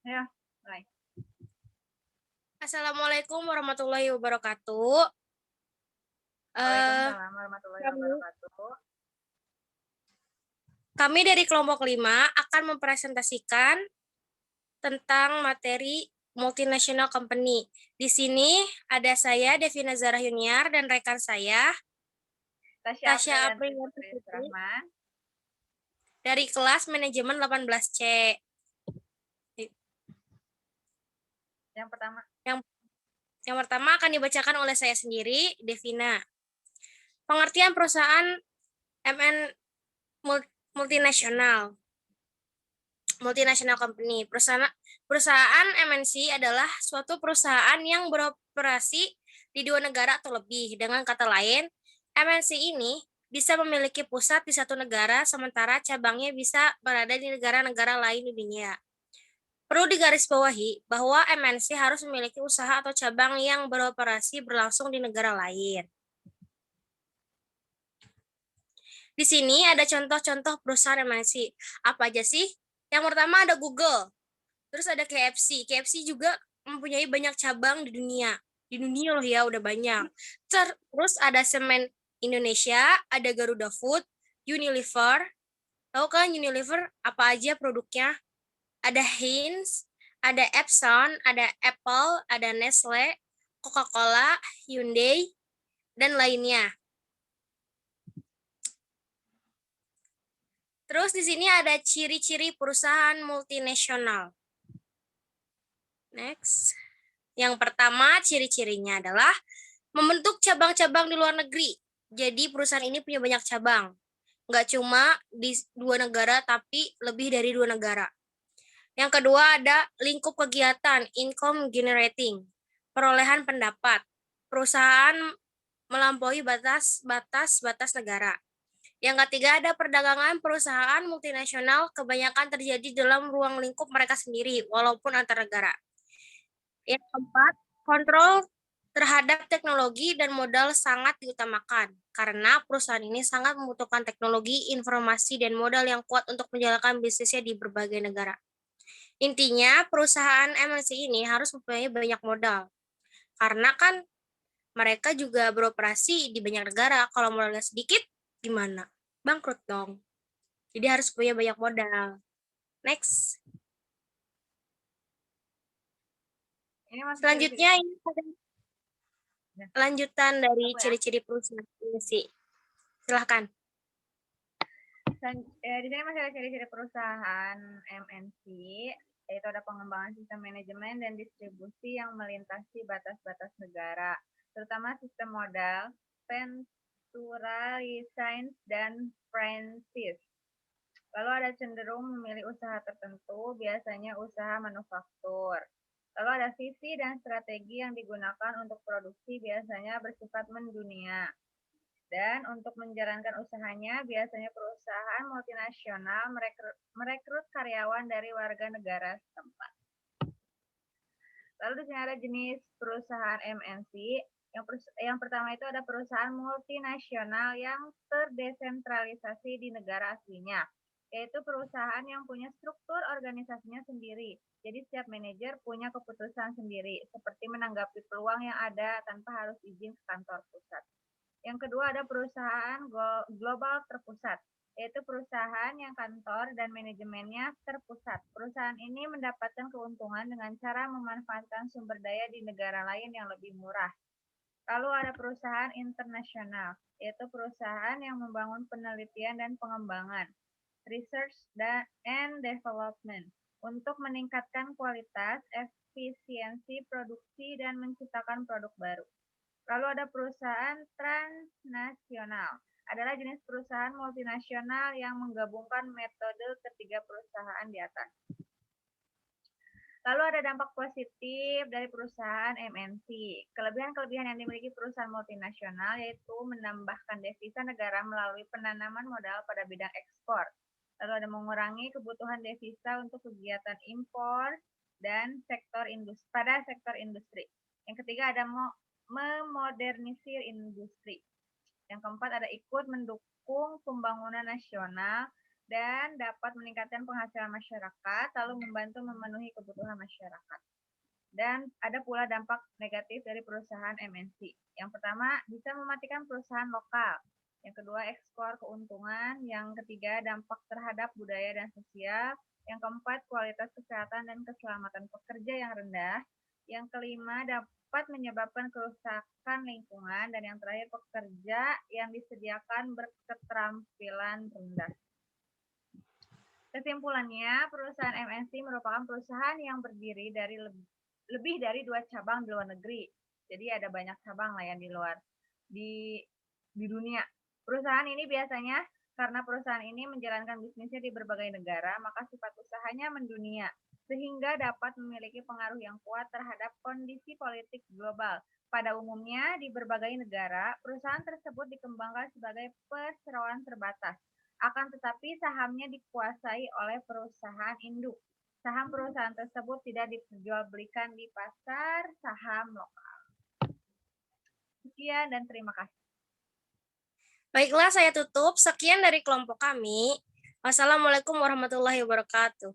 Ya, mulai. Assalamualaikum warahmatullahi wabarakatuh. Eh, Waalaikumsalam warahmatullahi kami, wabarakatuh. kami dari kelompok 5 akan mempresentasikan tentang materi multinational company. Di sini ada saya, Devina Zara Yuniar, dan rekan saya, Tasya Tasya Aprilanti Apriyanti Putri Putri, Rahman. dari kelas manajemen 18C. Yang pertama, Yang, yang pertama akan dibacakan oleh saya sendiri, Devina. Pengertian perusahaan MN multinasional. Multinational company. Perusahaan MNC adalah suatu perusahaan yang beroperasi di dua negara atau lebih. Dengan kata lain, MNC ini bisa memiliki pusat di satu negara, sementara cabangnya bisa berada di negara-negara lain di dunia. Perlu digarisbawahi bahwa MNC harus memiliki usaha atau cabang yang beroperasi berlangsung di negara lain. Di sini ada contoh-contoh perusahaan MNC. Apa aja sih? Yang pertama ada Google. Terus ada KFC. KFC juga mempunyai banyak cabang di dunia. Di dunia loh ya, udah banyak. Terus ada Semen Indonesia, ada Garuda Food, Unilever. Tahu kan Unilever apa aja produknya? Ada Heinz, ada Epson, ada Apple, ada Nestle, Coca-Cola, Hyundai, dan lainnya. Terus di sini ada ciri-ciri perusahaan multinasional. Next. Yang pertama, ciri-cirinya adalah membentuk cabang-cabang di luar negeri. Jadi perusahaan ini punya banyak cabang. Nggak cuma di dua negara, tapi lebih dari dua negara. Yang kedua ada lingkup kegiatan, income generating, perolehan pendapat. Perusahaan melampaui batas negara. Yang ketiga ada perdagangan perusahaan multinasional kebanyakan terjadi dalam ruang lingkup mereka sendiri, walaupun antar negara. Yang keempat, kontrol terhadap teknologi dan modal sangat diutamakan karena perusahaan ini sangat membutuhkan teknologi, informasi, dan modal yang kuat untuk menjalankan bisnisnya di berbagai negara. Intinya, perusahaan MNC ini harus mempunyai banyak modal karena kan mereka juga beroperasi di banyak negara. Kalau modalnya sedikit, gimana? Bangkrut dong. Jadi harus punya banyak modal. Next. ini masih ciri-ciri. Selanjutnya ini lanjutan dari Aku ya. ciri-ciri perusahaan MNC. Silahkan. Di sini masih ada ciri-ciri perusahaan MNC, yaitu ada pengembangan sistem manajemen dan distribusi yang melintasi batas-batas negara, terutama sistem modal, Ventura, Science, dan Francis. Lalu ada cenderung memilih usaha tertentu, biasanya usaha manufaktur. Lalu ada visi dan strategi yang digunakan untuk produksi, biasanya bersifat mendunia. Dan untuk menjalankan usahanya, biasanya perusahaan multinasional merekrut karyawan dari warga negara setempat. Lalu di sini ada jenis perusahaan MNC. Yang pertama itu ada perusahaan multinasional yang terdesentralisasi di negara aslinya, yaitu perusahaan yang punya struktur organisasinya sendiri. Jadi setiap manajer punya keputusan sendiri, seperti menanggapi peluang yang ada tanpa harus izin ke kantor pusat. Yang kedua ada perusahaan global terpusat, yaitu perusahaan yang kantor dan manajemennya terpusat. Perusahaan ini mendapatkan keuntungan dengan cara memanfaatkan sumber daya di negara lain yang lebih murah. Lalu ada perusahaan internasional, yaitu perusahaan yang membangun penelitian dan pengembangan, research and development, untuk meningkatkan kualitas, efisiensi produksi, dan menciptakan produk baru. Lalu ada perusahaan transnasional, adalah jenis perusahaan multinasional yang menggabungkan metode ketiga perusahaan di atas. Lalu ada dampak positif dari perusahaan MNC. Kelebihan-kelebihan yang dimiliki perusahaan multinasional yaitu menambahkan devisa negara melalui penanaman modal pada bidang ekspor. Lalu ada mengurangi kebutuhan devisa untuk kegiatan impor dan pada sektor industri. Yang ketiga ada memodernisir industri. Yang keempat ada ikut mendukung pembangunan nasional dan dapat meningkatkan penghasilan masyarakat, lalu membantu memenuhi kebutuhan masyarakat. Dan ada pula dampak negatif dari perusahaan MNC. Yang pertama, bisa mematikan perusahaan lokal. Yang kedua, ekspor keuntungan. Yang ketiga, dampak terhadap budaya dan sosial. Yang keempat, kualitas kesehatan dan keselamatan pekerja yang rendah. Yang kelima, dapat menyebabkan kerusakan lingkungan. Dan yang terakhir, pekerja yang disediakan berketerampilan rendah. Kesimpulannya, perusahaan MNC merupakan perusahaan yang berdiri dari lebih dari 2 cabang di luar negeri. Jadi ada banyak cabang lah yang di dunia. Perusahaan ini biasanya karena perusahaan ini menjalankan bisnisnya di berbagai negara, maka sifat usahanya mendunia, sehingga dapat memiliki pengaruh yang kuat terhadap kondisi politik global. Pada umumnya, di berbagai negara, perusahaan tersebut dikembangkan sebagai perseroan terbatas. Akan tetapi sahamnya dikuasai oleh perusahaan induk. Saham perusahaan tersebut tidak diperjualbelikan di pasar saham lokal. Sekian dan terima kasih. Baiklah, saya tutup. Sekian dari kelompok kami. Wassalamualaikum warahmatullahi wabarakatuh.